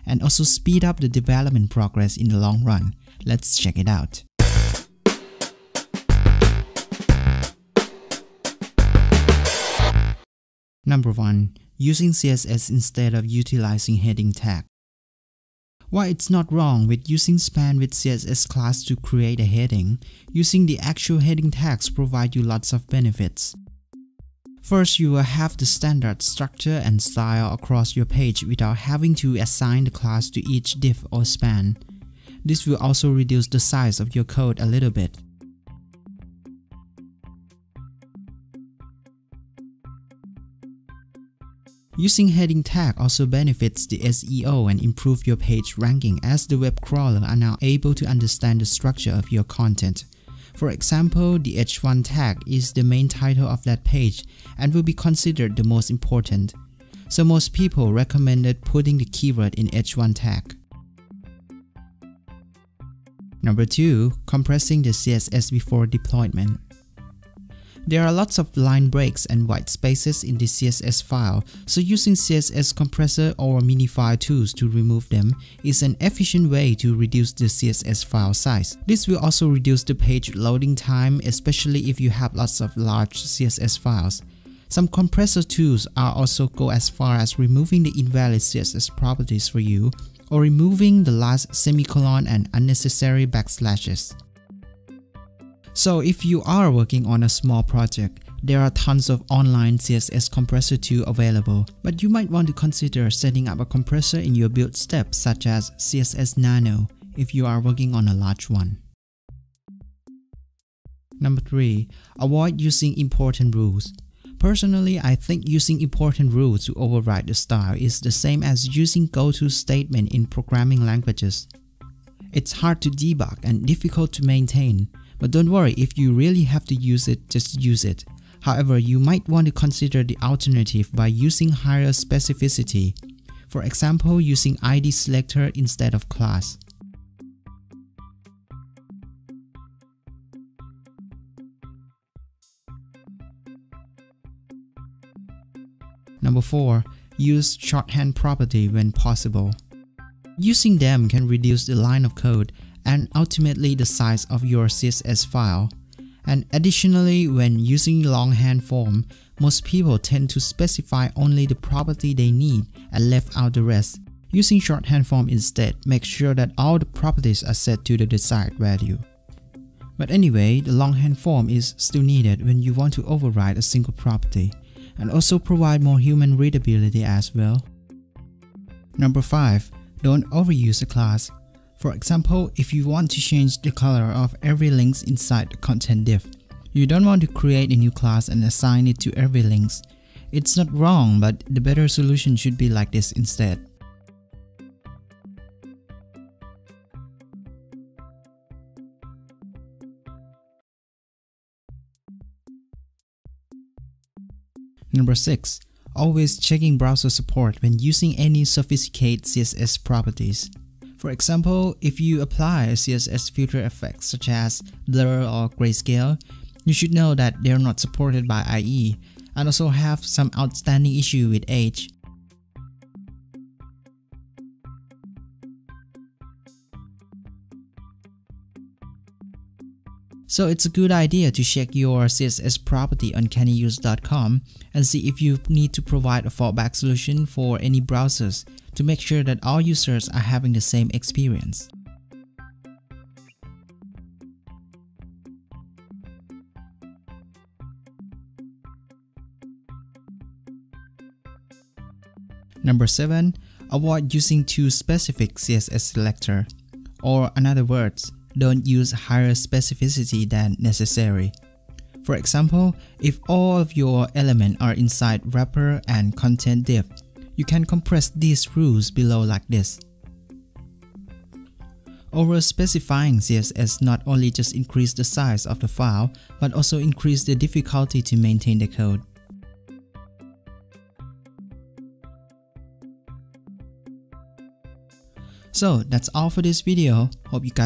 and also speed up the development progress in the long run. Let's check it out. Number 1. Using CSS instead of utilizing heading tag. While it's not wrong with using span with CSS class to create a heading, using the actual heading tags provide you lots of benefits. First, you will have the standard structure and style across your page without having to assign the class to each div or span. This will also reduce the size of your code a little bit. Using heading tag also benefits the SEO and improve your page ranking, as the web crawler are now able to understand the structure of your content. For example, the H1 tag is the main title of that page and will be considered the most important. So most people recommended putting the keyword in H1 tag. Number 2. Compressing the CSS before deployment. There are lots of line breaks and white spaces in the CSS file, so using CSS compressor or minify tools to remove them is an efficient way to reduce the CSS file size. This will also reduce the page loading time, especially if you have lots of large CSS files. Some compressor tools are also go as far as removing the invalid CSS properties for you, or removing the last semicolon and unnecessary backslashes. So if you are working on a small project, there are tons of online CSS compressor tools available, but you might want to consider setting up a compressor in your build steps such as CSS Nano if you are working on a large one. Number 3. Avoid using important rules. Personally, I think using important rules to override the style is the same as using goto statement in programming languages. It's hard to debug and difficult to maintain. But don't worry, if you really have to use it, just use it. However, you might want to consider the alternative by using higher specificity. For example, using ID selector instead of class. Number 4. Use shorthand property when possible. Using them can reduce the line of code and ultimately the size of your CSS file. And additionally, when using longhand form, most people tend to specify only the property they need and left out the rest. Using shorthand form instead makes sure that all the properties are set to the desired value. But anyway, the longhand form is still needed when you want to override a single property, and also provide more human readability as well. Number 5. Don't overuse a class. For example, if you want to change the color of every link inside the content div, you don't want to create a new class and assign it to every link. It's not wrong, but the better solution should be like this instead. Number 6. Always checking browser support when using any sophisticated CSS properties. For example, if you apply a CSS filter effects such as blur or grayscale, you should know that they are not supported by IE and also have some outstanding issue with age. So it's a good idea to check your CSS property on cannyuse.com and see if you need to provide a fallback solution for any browsers to make sure that all users are having the same experience. Number 7. Avoid using too specific CSS selector, or in other words, don't use higher specificity than necessary. For example, if all of your elements are inside wrapper and content div, you can compress these rules below like this. Over-specifying CSS not only just increase the size of the file, but also increase the difficulty to maintain the code. So that's all for this video. Hope you guys